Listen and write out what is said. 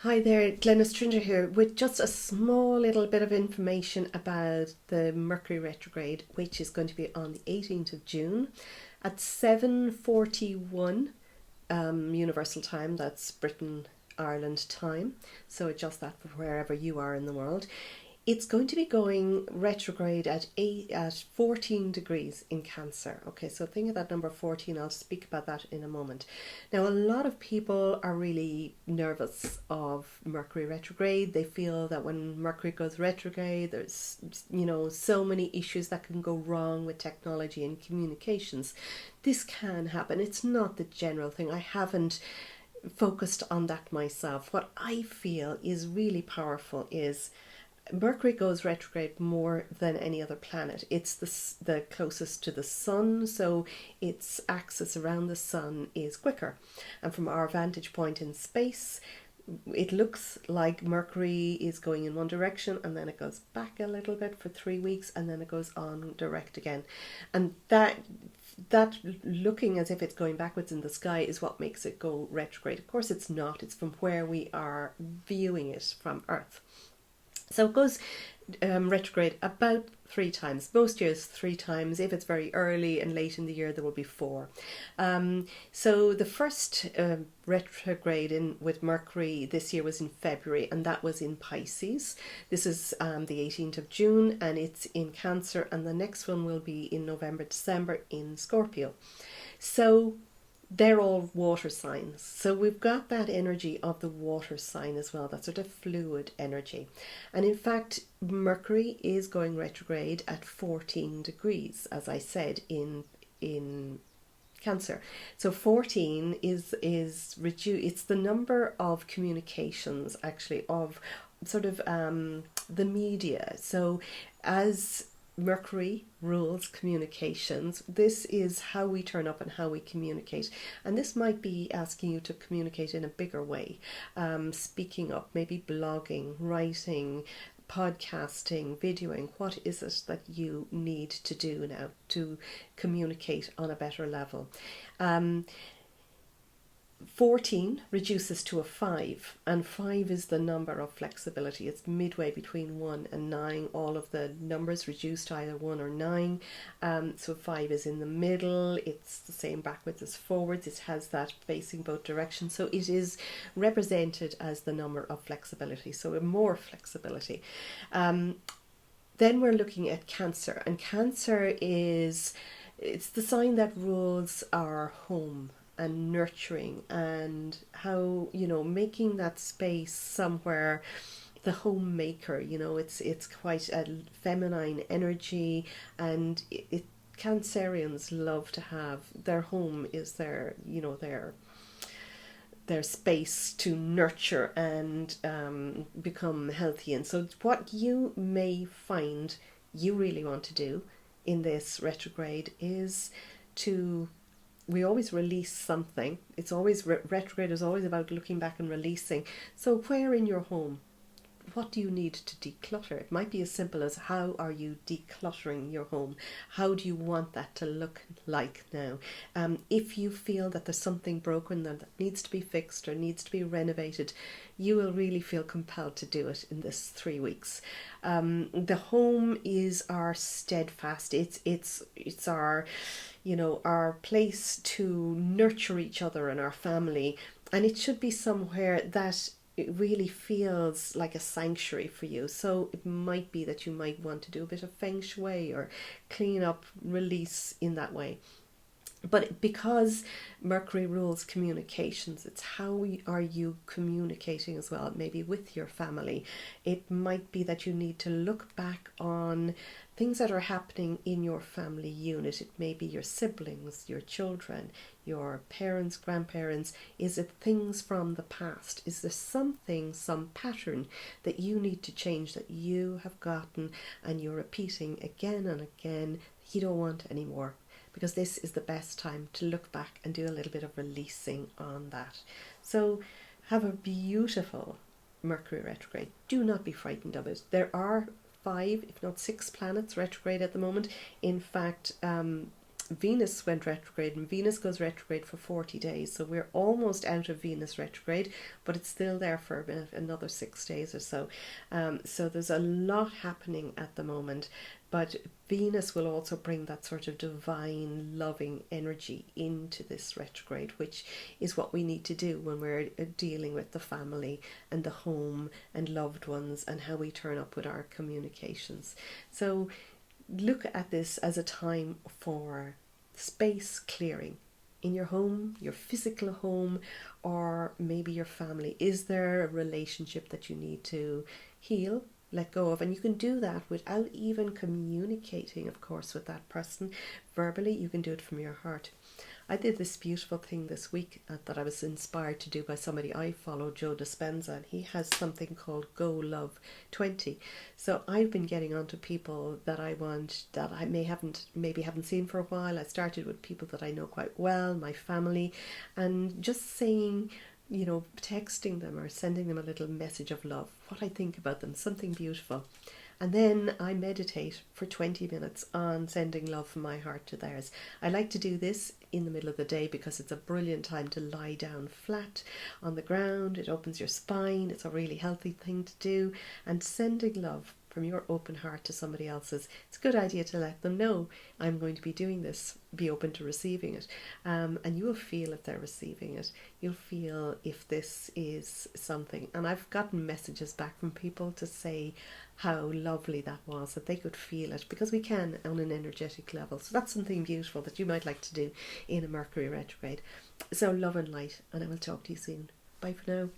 Hi there, Glenys Tringer here with just a small little bit of information about the Mercury retrograde, which is going to be on the 18th of June at 7:41 Universal Time. That's Britain, Ireland time. So adjust that for wherever you are in the world. It's going to be going retrograde at 14 degrees in Cancer. Okay, so think of that number 14. I'll speak about that in a moment. Now, a lot of people are really nervous of Mercury retrograde. They feel that when Mercury goes retrograde, there's so many issues that can go wrong with technology and communications. This can happen. It's not the general thing. I haven't focused on that myself. What I feel is really powerful is Mercury goes retrograde more than any other planet. It's the closest to the sun, so its axis around the sun is quicker. And from our vantage point in space, it looks like Mercury is going in one direction and then it goes back a little bit for 3 weeks and then it goes on direct again. And that looking as if it's going backwards in the sky is what makes it go retrograde. Of course, it's not. It's from where we are viewing it from Earth. So it goes retrograde about 3 times. Most years 3 times. If it's very early and late in the year, there will be four. So the first retrograde with Mercury this year was in February, and that was in Pisces. This is the 18th of June, and it's in Cancer, and the next one will be in November, December in Scorpio. So they're all water signs. So we've got that energy of the water sign as well, that sort of fluid energy. And in fact, Mercury is going retrograde at 14 degrees, as I said, in Cancer. So 14 is reduced. It's the number of communications, actually, of sort of the media. So as Mercury rules communications, this is how we turn up and how we communicate. And this might be asking you to communicate in a bigger way, speaking up, maybe blogging, writing, podcasting, videoing. What is it that you need to do now to communicate on a better level? 14 reduces to a 5, and 5 is the number of flexibility. It's midway between 1 and 9. All of the numbers reduce to either 1 or 9. So 5 is in the middle. It's the same backwards as forwards. It has that facing both directions. So it is represented as the number of flexibility, so more flexibility. Then we're looking at Cancer, and Cancer it's the sign that rules our home and nurturing, and how making that space somewhere, the homemaker. It's quite a feminine energy, and Cancerians love to have their home is their space to nurture and become healthy. And so what you may find you really want to do in this retrograde is to we always release something. It's always retrograde is always about looking back and releasing. So where in your home, what do you need to declutter? It might be as simple as, how are you decluttering your home? How do you want that to look like now? If you feel that there's something broken that needs to be fixed or needs to be renovated, you will really feel compelled to do it in this 3 weeks. The home is our steadfast. It's our our place to nurture each other and our family, and it should be somewhere that it really feels like a sanctuary for you. So it might be that you might want to do a bit of feng shui or clean up, release in that way. But because Mercury rules communications, it's how are you communicating as well, maybe with your family. It might be that you need to look back on things that are happening in your family unit. It may be your siblings, your children, your parents, grandparents. Is it things from the past? Is there something, some pattern that you need to change, that you have gotten and you're repeating again and again, you don't want anymore? Because this is the best time to look back and do a little bit of releasing on that. So have a beautiful Mercury retrograde. Do not be frightened of it. There are 5, if not 6 planets retrograde at the moment. In fact, Venus went retrograde, and Venus goes retrograde for 40 days. So we're almost out of Venus retrograde, but it's still there for another 6 days or so. So there's a lot happening at the moment. But Venus will also bring that sort of divine, loving energy into this retrograde, which is what we need to do when we're dealing with the family and the home and loved ones and how we turn up with our communications. So look at this as a time for space clearing in your home, your physical home, or maybe your family. Is there a relationship that you need to heal, let go of? And you can do that without even communicating, of course, with that person verbally. You can do it from your heart. I did this beautiful thing this week that I was inspired to do by somebody I follow, Joe Dispenza, and he has something called Go Love 20. So I've been getting onto people that I want, that I maybe haven't seen for a while. I started with people that I know quite well, my family, and just saying, texting them or sending them a little message of love, what I think about them, something beautiful. And then I meditate for 20 minutes on sending love from my heart to theirs. I like to do this in the middle of the day because it's a brilliant time to lie down flat on the ground. It opens your spine. It's a really healthy thing to do. And sending love from your open heart to somebody else's, it's a good idea to let them know, I'm going to be doing this, be open to receiving it. And you will feel if they're receiving it. You'll feel if this is something. And I've gotten messages back from people to say how lovely that was, that they could feel it, because we can on an energetic level. So that's something beautiful that you might like to do in a Mercury retrograde. So love and light, and I will talk to you soon. Bye for now.